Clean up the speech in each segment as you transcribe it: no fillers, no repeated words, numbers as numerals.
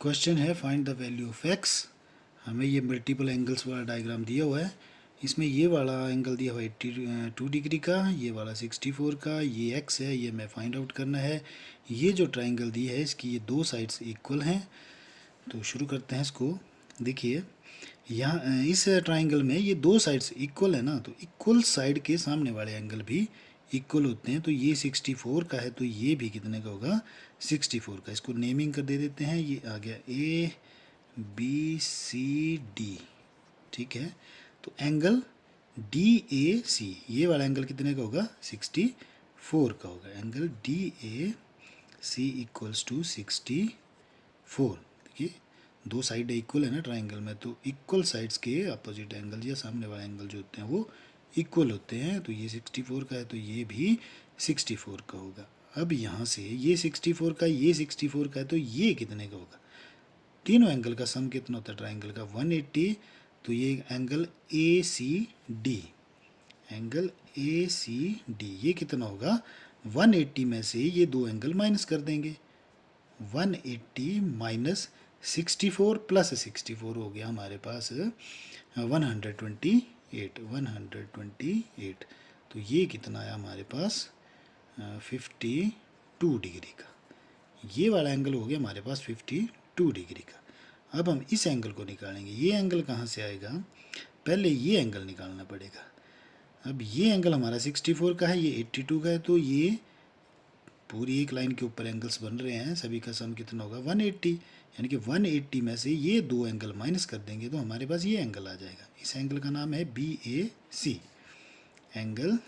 Question है find the value of x. हमें ये मल्टीपल एंगल्स वाला डायग्राम दिया हुआ है। इसमें ये वाला एंगल दिया हुआ है 82 डिग्री का, ये वाला 64 का, ये एक्स है, ये हमें फाइंड आउट करना है। ये जो ट्राइंगल दी है इसकी ये दो साइड्स इक्वल हैं। तो शुरू करते हैं इसको। देखिए यहाँ इस ट्राइंगल में ये दो साइड्स इक्वल है ना, तो इक्वल साइड के सामने वाले एंगल भी इक्वल होते हैं। तो ये 64 का है तो ये भी कितने का होगा, 64 का। इसको नेमिंग कर दे देते हैं, ये आ गया ए बी सी डी, ठीक है। तो एंगल डी ए सी, ये वाला एंगल कितने का होगा, 64 का होगा। Angle D A C equals to 64। देखिए दो साइड इक्वल है ना ट्राइंगल में, तो इक्वल साइड्स के अपोजिट एंगल या सामने वाले एंगल जो होते हैं वो इक्वल होते हैं। तो ये 64 का है तो ये भी 64 का होगा। अब यहाँ से ये 64 का, ये 64 का है तो ये कितने का होगा, तीनों एंगल का सम कितना होता है ट्राइंगल का, 180। तो ये angle A C D, angle A C D ये कितना होगा, 180 में से ये दो एंगल माइनस कर देंगे। 180 माइनस 64 प्लस 64 हो गया हमारे पास 128। तो ये कितना आया हमारे पास 52 डिग्री का। ये वाला एंगल हो गया हमारे पास 52 डिग्री का। अब हम इस एंगल को निकालेंगे। ये एंगल कहाँ से आएगा, पहले ये एंगल निकालना पड़ेगा। अब ये एंगल हमारा 64 का है, ये 82 का है, तो ये पूरी एक लाइन के ऊपर एंगल्स बन रहे हैं, सभी का सम कितना होगा 180। यानी कि 180 में से ये दो एंगल माइनस कर देंगे तो हमारे पास ये एंगल आ जाएगा। इस एंगल का नाम है B A C. Angle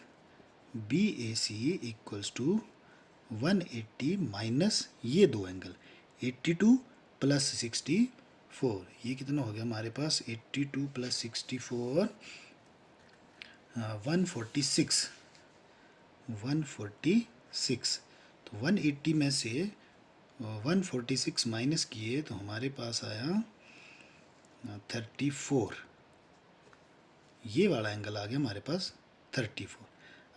B A C equals to 180 minus ये दो एंगल 82 प्लस 64। ये कितना हो गया हमारे पास 82 प्लस 64 146। तो 180 में से 146 माइनस किए तो हमारे पास आया 34। ये वाला एंगल आ गया हमारे पास 34।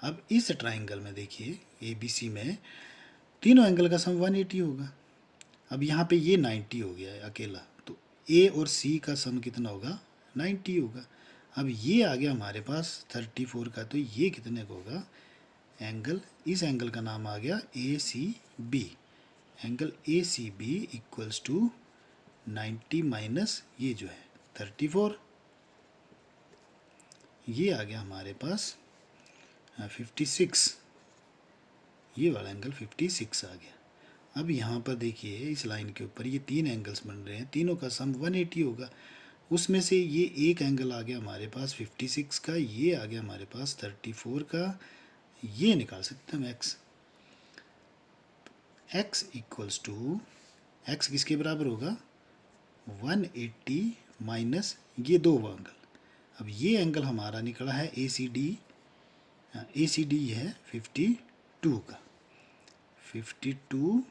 अब इस ट्राइंगल में देखिए ए बी सी में तीनों एंगल का सम 180 होगा। अब यहाँ पे ये 90 हो गया है अकेला, तो ए और सी का सम कितना होगा 90 होगा। अब ये आ गया हमारे पास 34 का, तो ये कितने का होगा, एंगल, इस एंगल का नाम आ गया A C B. Angle A C B equals to 90 minus ये जो है 34। ये आ गया हमारे पास 56। ये वाला एंगल 56 आ गया। अब यहाँ पर देखिए इस लाइन के ऊपर ये तीन एंगल्स बन रहे हैं, तीनों का सम 180 होगा। उसमें से ये एक एंगल आ गया हमारे पास 56 का, ये आ गया हमारे पास 34 का। ये निकाल सकते हैं हम x. X equals to, x किसके बराबर होगा 180 माइनस ये दो एंगल। अब ये एंगल हमारा निकला है ए C D. A C D है 52 का, 52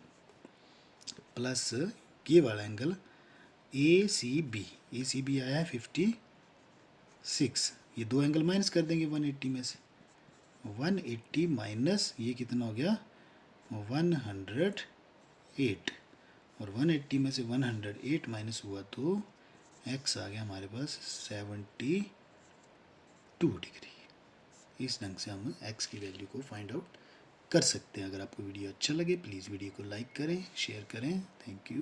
प्लस ये वाला एंगल ए सी बी आया है 56। ये दो एंगल माइनस कर देंगे 180 में से। 180 माइनस ये कितना हो गया 108, और 180 में से 108 माइनस हुआ तो एक्स आ गया हमारे पास 72 डिग्री। इस ढंग से हम एक्स की वैल्यू को फाइंड आउट कर सकते हैं। अगर आपको वीडियो अच्छा लगे प्लीज़ वीडियो को लाइक करें, शेयर करें। Thank you.